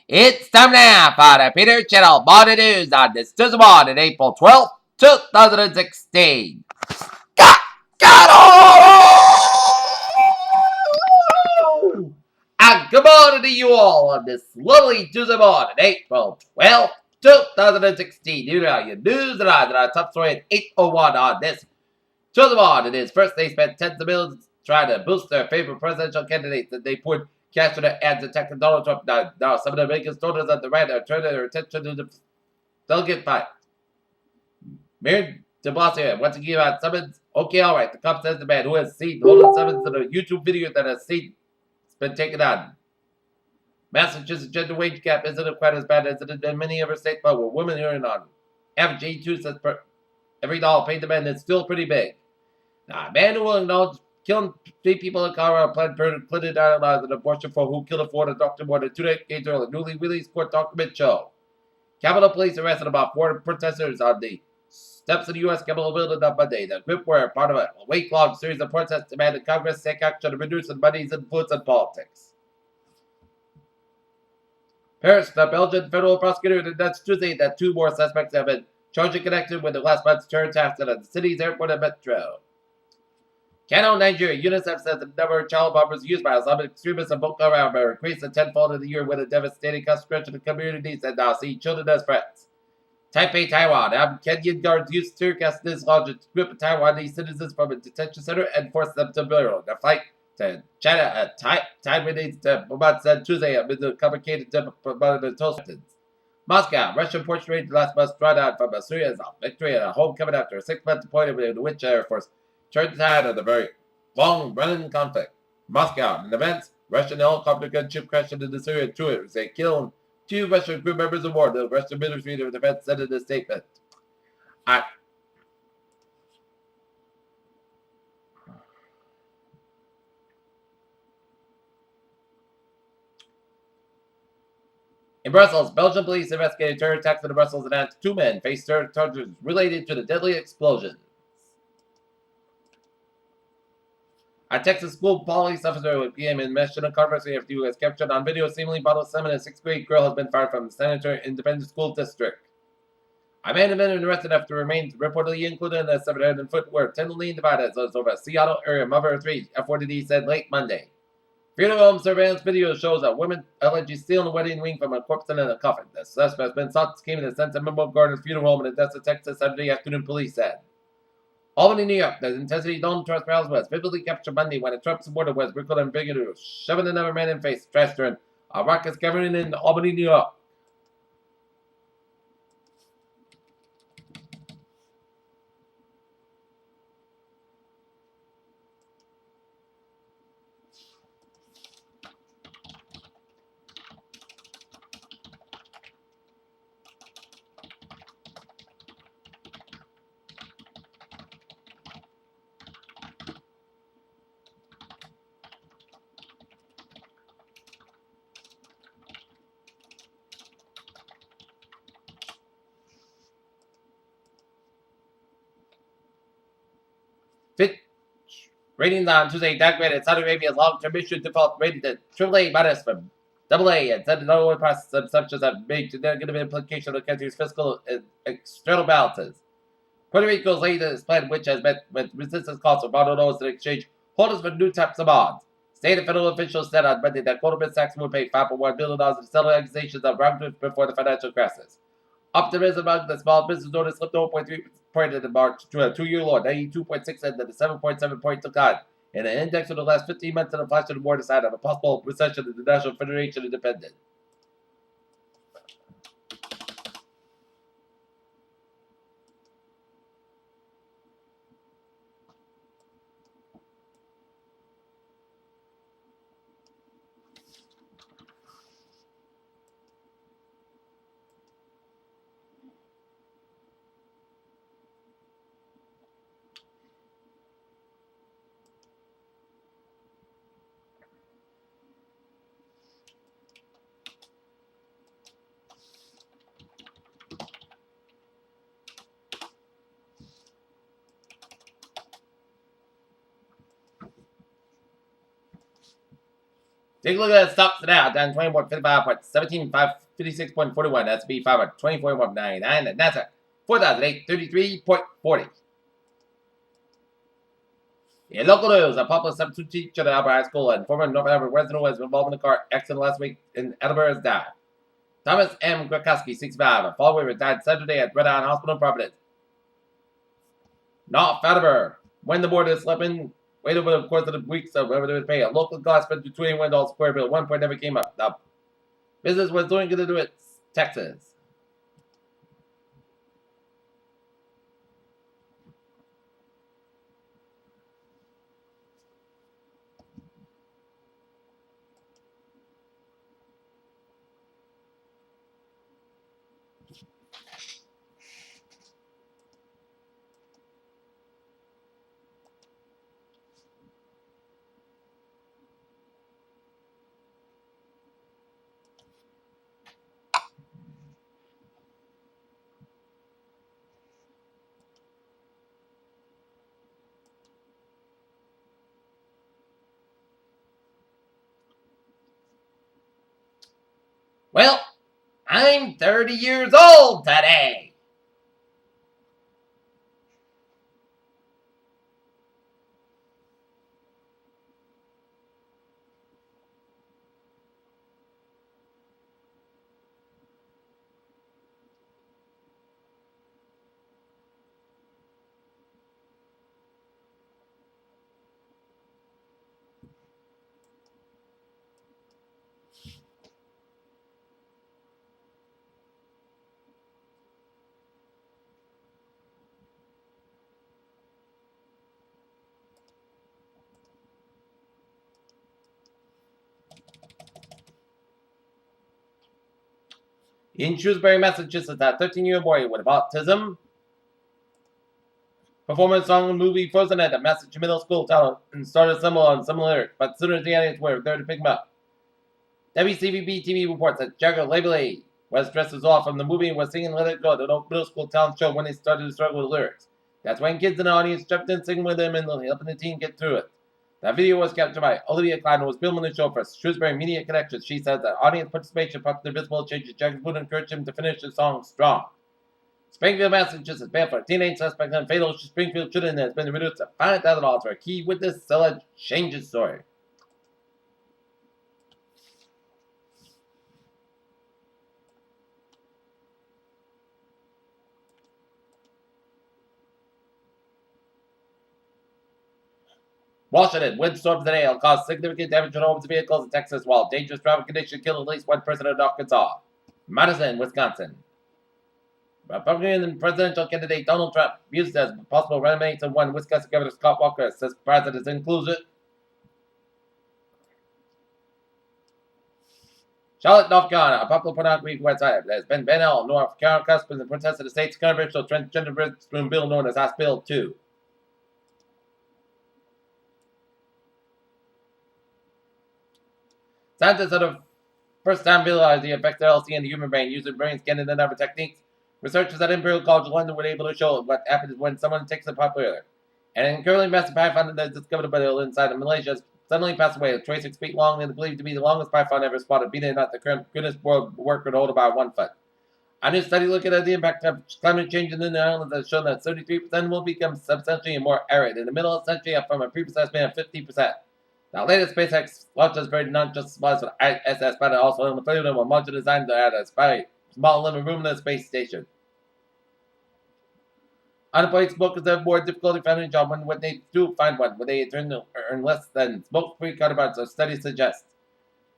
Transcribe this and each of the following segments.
It's time now for the Peter Channel Morning News on this Tuesday morning, April 12th, 2016. Got And good morning to you all on this lovely Tuesday morning, April 12th, 2016. You know your news and our top story at 8:01 on this Tuesday morning is first they spent tens of millions trying to boost their favorite presidential candidates and they put cash to their ads attacking Donald Trump. Now some of the biggest donors on the right are turning their attention to the delegate fight. Mayor de Blasio once again on summons. Okay, all right. The cop says the man who has seen holding summons to the YouTube video that has seen it's been taken on. Massachusetts gender wage gap isn't quite as bad as it has been in many other states, but with women earning on average 2 cents per every dollar paid to men is still pretty big. Now, a man who will acknowledge killing 3 people in Colorado, Planned Parenthood idolized an abortion for who killed a Florida doctor more than 2 decades earlier. Newly released court document show. Capitol Police arrested about 4 protesters on the steps of the U.S. Capitol building on Monday. The group were part of a week-long series of protests demanding Congress take action to reduce the money's influence in politics. Paris, the Belgian federal prosecutor, announced Tuesday that 2 more suspects have been charged in connection with the last month's terror attacks at the city's airport and metro. Kano, Nigeria, UNICEF says the number of child bombers used by Islamic extremists in Boko Haram are increased tenfold in the year with a devastating consequence to communities that now see children as threats. Taipei, Taiwan. Kenyan guards used tear gas this launch to grip Taiwanese citizens from a detention center and force them to bury their flight to China. Taiwanese diplomat said Tuesday amid the complicated diplomatic. Moscow, Russian Porch Ranger last month's drawdown from Syria's victory at a homecoming after a 6-month deployment in which Air Force turned the tide of the very long-running conflict. Moscow, in events, Russian helicopter gunship crashed into the Syrian troops. They killed 2 Russian crew members of war, the Russian Ministry of Defense said in a statement. In Brussels, Belgian police investigated terror attacks in Brussels and announced 2 men faced terror charges related to the deadly explosions. A Texas school police officer with PM in Michigan controversy after he was captured on video seemingly bottle semen. A 6th-grade girl has been fired from the Senator Independent School District. A man has been arrested after remains reportedly included in the 700-foot where tentatively divided over a Seattle area. Mother of 3, F40D said late Monday. Freedom Home surveillance video shows a woman allegedly stealing a wedding ring from a corpse in a coffin. The suspect has been sought scheming in the Sense Memorial Gardens Funeral Home in Odessa, Texas, Saturday afternoon, police said. Albany, New York. The intensity don't trust rallies was vividly captured Monday when a Trump supporter was wrinkled and bigger, shoving another man in face, stressed during a raucous gathering in Albany, New York. Fitch ratings on Tuesday downgraded Saudi Arabia's long-term issue default rated at AAA minus from AA and said no process assumptions have made negative implications on the country's fiscal and external balances. Puerto Rico's latest plan, which has met with resistance calls for bond owners in exchange holders for new types of bonds. State and federal officials said on Monday that Goldman Sachs would pay $5.1 billion to settle accusations of wrongdoing before the financial crisis. Optimism among the small business owners slipped 0.3 point in March to a 2-year low, 92.6 and then a 7.7 point decline. In an index for the last 15 months, and inflation more the side of a possible recession in the National Federation Independent. Take a look at that stocks now, down 20.55 points, 17,556.41. S&P 500, 24.99. And NASDAQ, 4,833.40. In local news, a popular substitute teacher at Albert High School and former North Albert resident was involved in a car accident last week in Edinburgh is died. Thomas M. Grakowski, 65, a follower died Saturday at Red Island Hospital in Providence. North Edinburgh. When the board is slipping, wait over the course of the weeks of whatever they pay. A local cost for between $21 square bill. 1 point never came up. The business was doing good to do it. Texas. Well, I'm 30 years old today. In Shrewsbury, Massachusetts, a 13-year-old boy with autism performing a song in the movie Frozen at the Massachusetts Middle School talent and started similar lyrics, but soon as the audience were there to pick him up. WCVB TV reports that Jagger Labely was dressed as off from the movie and was singing Let It Go at the middle school talent show when they started to struggle with lyrics. That's when kids in the audience jumped in singing with him and helping the team get through it. That video was captured by Olivia Klein, who was filming the show for Shrewsbury Media Connections. She says that audience participation prompted the visible changes Jagger's mood and encouraged him to finish the song strong. Springfield, Massachusetts, bail for a teenage suspect in a fatal Springfield shooting has been reduced to $5,000 for a key witness. Seller changes story. Washington, windstorms today will cause significant damage to homes and vehicles in Texas, while dangerous traffic conditions killed at least one person in Arkansas. Madison, Wisconsin. Republican presidential candidate Donald Trump used as possible running mate to one Wisconsin Governor Scott Walker says president's inclusion. Charlotte, North Carolina, a popular pornography website that has been banned out North Carolina customers in protest of the state's controversial transgender restroom bill known as House Bill 2. Scientists for the first time realized the effects of LSD in the human brain using brain scanning and other techniques. Researchers at Imperial College London were able to show what happens when someone takes a popular. And currently, massive python that is discovered by the inside of Malaysia suddenly passed away. 26 feet long and believed to be the longest python ever spotted, beating out the current Guinness World Record holder by 1 foot. A new study looking at the impact of climate change in the islands has shown that 33% will become substantially more arid in the middle of the century, up from a previous estimate of 50%. The latest SpaceX launches buried not just supplies for the ISS, but also in the Plato will module designed to add a small living room in the space station. Unemployed smokers have more difficulty finding a job when they do find one, when they turn to earn less than smoke-free counterparts, as studies suggest.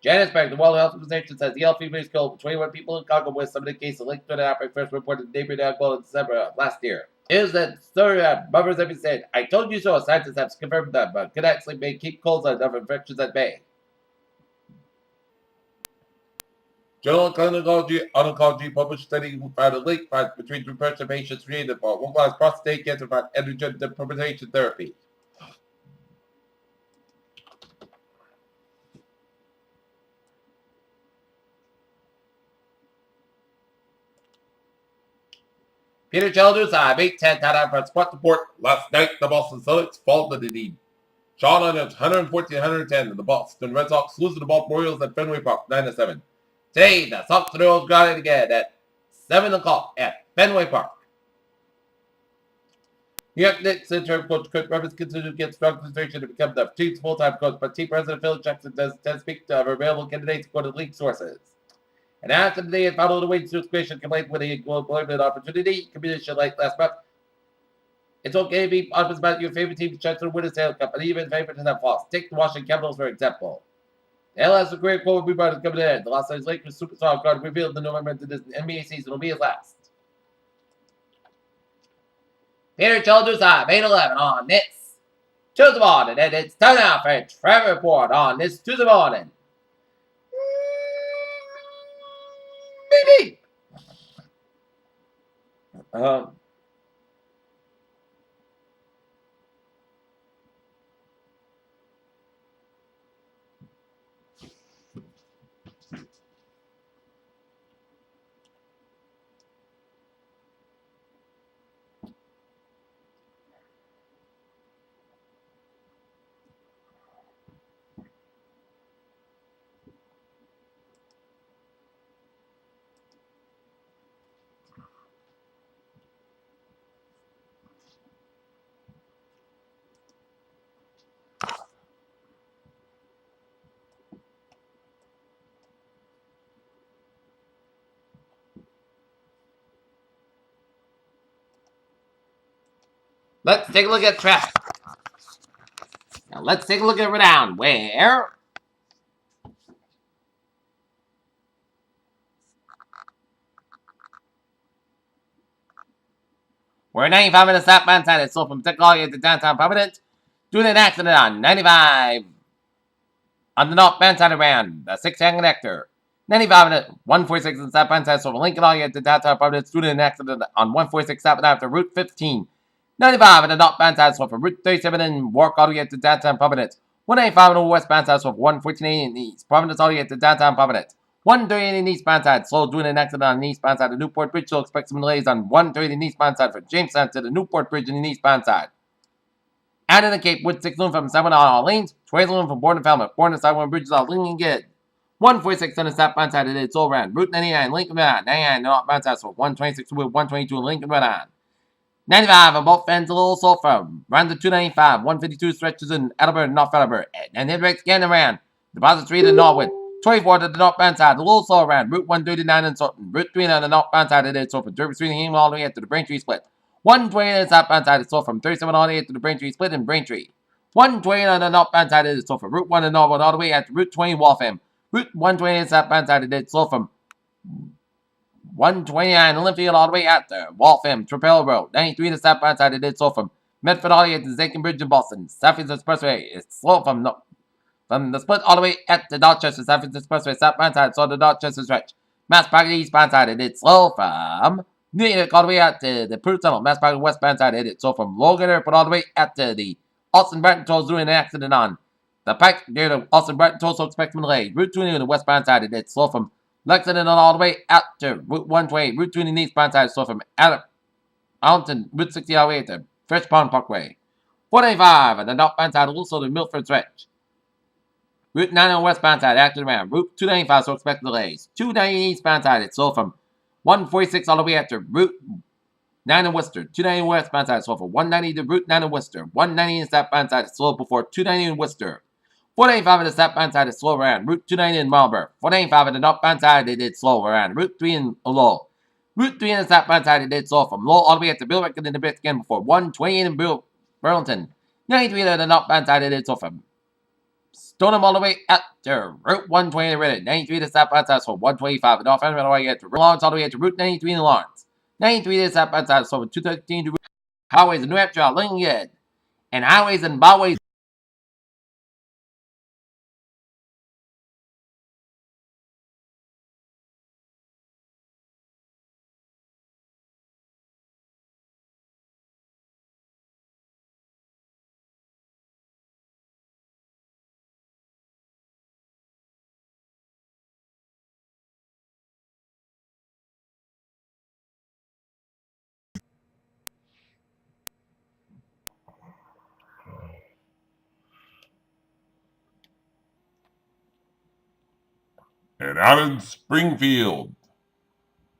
Johannesburg, the World Health Organization says the yellow fever has killed 21 people in Congo, with some of the cases linked to the outbreak first reported in neighboring Angola in December of last year. Is that story of Bubbers have said, I told you so, scientists have confirmed that, but could actually make keep colds and other infections at bay. Journal of Oncology published study found a link between depression patients treated for localized prostate cancer and androgen deprivation therapy. Peter Childers, 8-10 touchdown for Sport Report. Last night, the Boston Celtics fall to the Charlotte at 114-110. And the Boston Red Sox lose to the Baltimore Orioles at Fenway Park 9-7. Today, the Sox and Orioles got it again at 7 o'clock at Fenway Park. New York Knicks interim coach Kurt Rambis continues to get strong consideration to become the team's full-time coach, but team president Phil Jackson does speak to available candidates according to league sources. And after the day it followed the Wayne situation complaint with a equal employment opportunity, communication like last month. It's okay to be honest about your favorite team's chance to win a Stanley Cup, and even favorite to have lost. Take the Washington Capitals, for example. The LS great forward rebound is coming in. The Los Angeles Lakers superstar guard revealed the November into this NBA season will be his last. Peter Childers High, 8-11 on this Tuesday morning, and it's time now for a Trevor report on this Tuesday morning. Maybe. Let's take a look at traffic. Now let's take a look at Redown, where we're 95 minutes southbound side. It's sold from Technology to downtown Providence. Doing an accident on 95 on the northbound side around the 6-10 connector. 95 minutes 146 in southbound side. So from Lincoln all the way to downtown Providence. Doing an accident on 146 southbound after Route 15. 95 on the northbound side. So from Route 37 and work all the way to downtown Providence. 185 on the westbound side. So from 114 in east Providence all the way to downtown Providence. 130 in the eastbound side, slow doing an accident on the eastbound side of Newport Bridge. So expect some delays on 130 in the eastbound side from Jamestown to the Newport Bridge in the eastbound side. Out in the Cape Wood 6 from 7 on all lanes. 20 from Bourne to Falmouth. Bourne to Side 1 Bridges on Lincoln Good. 146 on the southbound side of it's all around. Route 99, Lincoln Red 99 northbound side, so 126 with 122 in Lincoln Red on. 95 on both ends a little slow from around the 295. 152 stretches in Edinburgh and North Edinburgh. And then right again around. Deposit 3 to Norwood. 24 to the northbound side, a little slow around. Route 139 in Sutton. Route 3 on the northbound side of it, so from Derby Street and all the way up to the Braintree split. 120 on the southbound side, so from 37 all the way to the Braintree split in Braintree. 120 on the northbound side of it, so from Route 1 in Norwood all the way out to Route 20 Waltham. Route 120 on the southbound side of it, so from 129 Linfield all the way out to Waltham, Trapelo Road. 93 to southbound side of it, so from Medford all the way to Zachin Bridge in Boston. Southeast Expressway is slow from the split all the way at the Dorchester Southeast Expressway southbound side, so the Dorchester stretch. Mass Park eastbound side, and it's slow from New York all the way out to the Pruitt Tunnel. Mass Park westbound side, and it's slow from Logan Airport all the way out to the Austin Bretton Toll doing an accident on the Pike near the Austin Bretton Toll, so expect some delays. Route 20 on the westbound side, and it's slow from Lexington all the way out to Route 120. Route 20 on the eastbound side, slow from Allenton, Route 60 all the way to Fresh Pond Parkway. 495 on the northbound side, also the Milford stretch. Route 9 on the westbound side, active around. Route 295, so expect delays. 290 eastbound side, it's slow from 146 all the way after Route 9 in Worcester. 290 westbound side, slow from 190 to Route 9 in Worcester. 190 in southbound side, it's slow before 290 in Worcester. 495 on the southbound side, it's slow around. Route 290 in Marlborough. 495 on the northbound side, it did slow around. Route 3 in Lowell. Route 3 on the southbound side, it did slow from Lowell all the way up to Billerick and then the bit again before 128 in Burlington. 93 on the northbound side, it did slow from Stoneham all the way up to Route 120 in Reddit. 93 to southbound side, so 125 in North End all the way up to Lawrence all the way up to Route 93 in Lawrence. 93 to southbound side, so 213 to highways in New Hampshire, Lincoln, and highways and byways. And out in Springfield,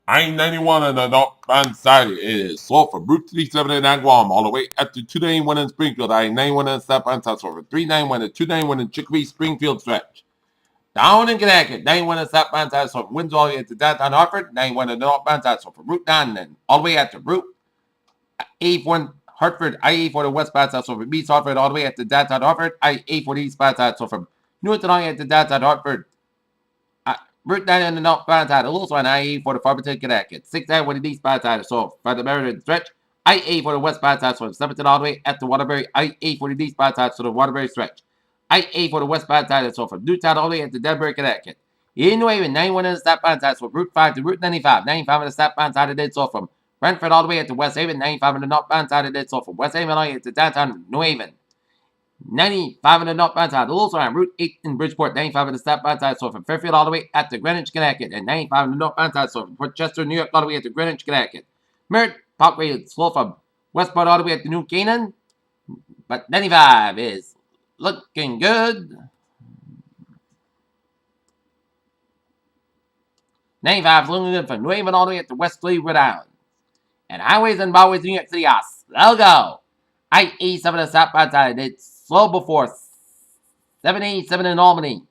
I-91 on the northbound side is slow from Route 37 in Guam all the way up to 291 in Springfield. I-91 in southbound South over 391 and 291 in Chicopee Springfield stretch. Down in Connecticut, 91 in southbound side so from Windsor all the way to downtown Hartford, 91 in the northbound side so from Route 9 and all the way up to Route 81 Hartford, I-80 for the westbound side so from East Hartford all the way up to downtown Hartford, I-80 for the eastbound side so from Newton all the way to downtown Hartford. Route 9 on the northbound side, also on I-80 for the Farmington, Connecticut. 6-9 for the eastbound side, so from the Meriden stretch. I-80 for the westbound side, so from Somerton all the way up to Waterbury. I-80 for the eastbound side, so the Waterbury stretch. I-80 for the westbound side, so from Newtown all the way up to Denver, Connecticut. In New Haven, 91 on the southbound side, so from Route 5 to Route 95. 95 on the southbound side, it did so from Brentford all the way up to West Haven. 95 on the northbound side, it did so from West Haven all the way up to downtown New Haven. 95 on the northbound side, also on Route 8 in Bridgeport, 95 on the southbound side, so from Fairfield all the way at to Greenwich, Connecticut, and 95 on the northbound side, so from Port Chester, New York, all the way at to Greenwich, Connecticut. Merritt Parkway is slow from Westport all the way at to New Canaan, but 95 is looking good. 95 is looking good from New Haven all the way at to West Rhode Island. And highways and byways in New York City are slow go. I-87 on the southbound side, it's slow before 787 in Albany.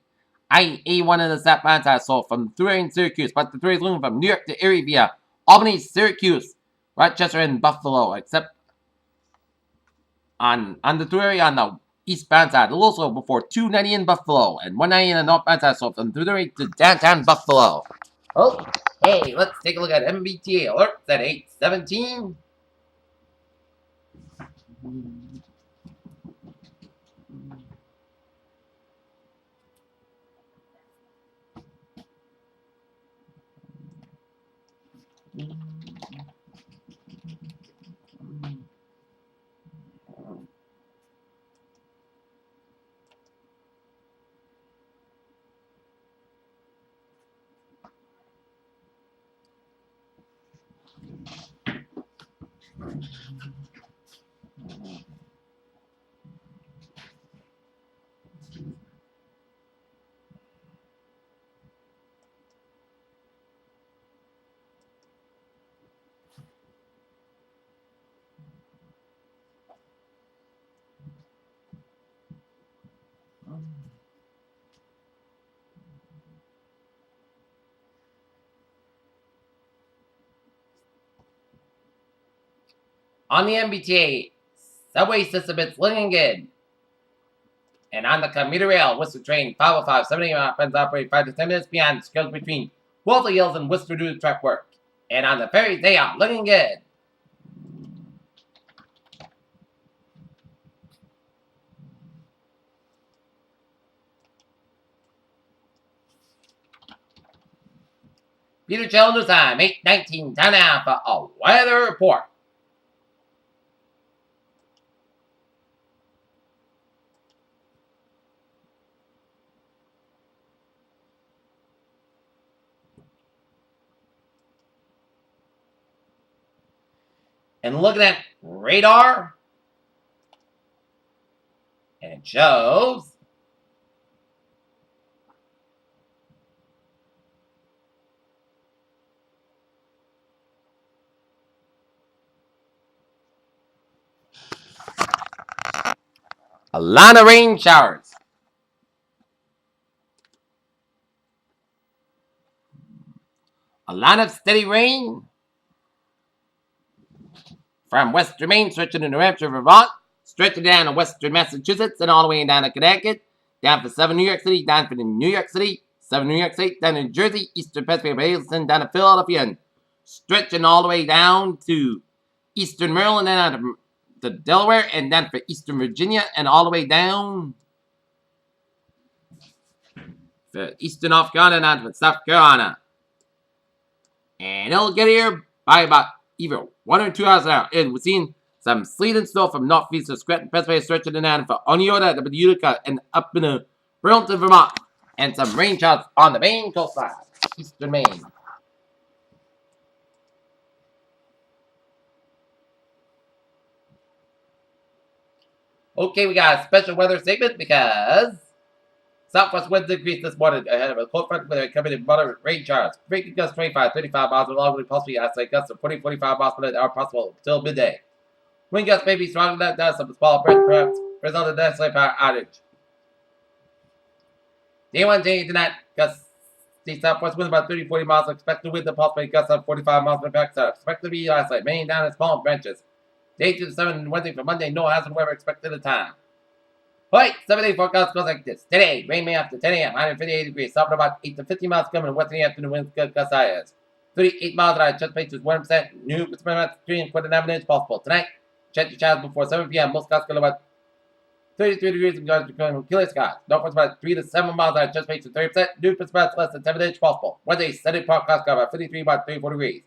I-81 in the southbound side, so from 3 in Syracuse, but the 3 is moving from New York to Erie via Albany, Syracuse, Rochester, and Buffalo, except on the 3 on the eastbound side, also before 290 in Buffalo, and 190 in the northbound side, so from 3 to downtown Buffalo. Oh, hey, let's take a look at MBTA alerts at 8:17. On the MBTA subway system, it's looking good. And on the commuter rail, Worcester train 505 70 happens operate 5 to 10 minutes beyond scheduled between Walter Hills and Worcester due to track work. And on the ferries, they are looking good. Peter Chell News Time, 8:19, time now for a weather report. And looking at radar, and it shows a lot of rain showers. A lot of steady rain from western Maine, stretching to New Hampshire, Vermont, stretching down to western Massachusetts, and all the way down to Connecticut, down for southern New York City, down for New York City, southern New York State, down to New Jersey, eastern Pennsylvania, down to Philadelphia, and stretching all the way down to eastern Maryland, and down to Delaware, and down for eastern Virginia, and all the way down for eastern North Carolina, down to South Carolina. And it'll get here by about either 1 or 2 hours an hour. And we're seeing some sleet and snow from northeast of Scranton, Pennsylvania, stretching down for Oneida, the Utica, and up in Burlington, Vermont. And some rain showers on the Maine coastline, eastern Maine. Okay, we got a special weather segment because Southwest winds increase this morning ahead of a cold front with a coming in moderate rain showers. Breaking gusts 25, 35 miles per hour, possibly outside gusts of 40, 45 miles per hour possible until midday. Wind gusts may be stronger than that, some small break perhaps result in a power outage. Day 1, day tonight, gusts the southwest wind about 30, 40 miles. Expect to wind the possibly gusts of 45 miles per hour. Expect to be isolated, mainly down in small branches. Day 2 to 7 Wednesday for Monday, no hazard weather expected at the time. Right, 7-day forecast goes like this. Today, rain may after 10 a.m., 158 degrees, south about 8 to 50 miles coming west in the afternoon, winds gust high 38 miles an hour, chest pace is 1%, new experiments 3 and 4 inch possible. Tonight, check your showers before 7 p.m., most gusts go about 33 degrees in regards to clear skies. Northwest about 3 to 7 miles an hour, chest pace is 30%, new experiments less than 7 inch possible. Wednesday, Sunday forecast about 53, about 34 degrees.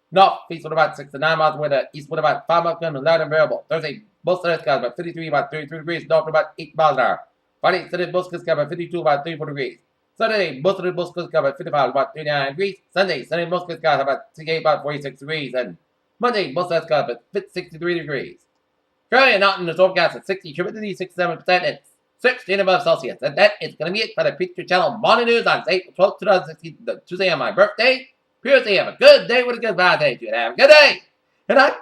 North, east wind about 6 to 9 miles away, the east wind about 5 miles coming, loud and variable. Thursday, most of the skies about 53, about 33 degrees, north about 8 miles an hour. Friday, Saturday, most of the skies about 52, about 34 degrees. Saturday, most of the skies about 55, about 39 degrees. Sunday, most of the skies about 68, about 46 degrees. And Monday, most of the skies about 63 degrees. Currently not in the forecast at 60, humidity 67%, and 16 above Celsius. And that is going to be it for the Picture Channel Morning News on April 12th, 2016, Tuesday on my birthday. Seriously, have a good day with a good bad day. You have a good day. And I'm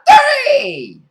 3!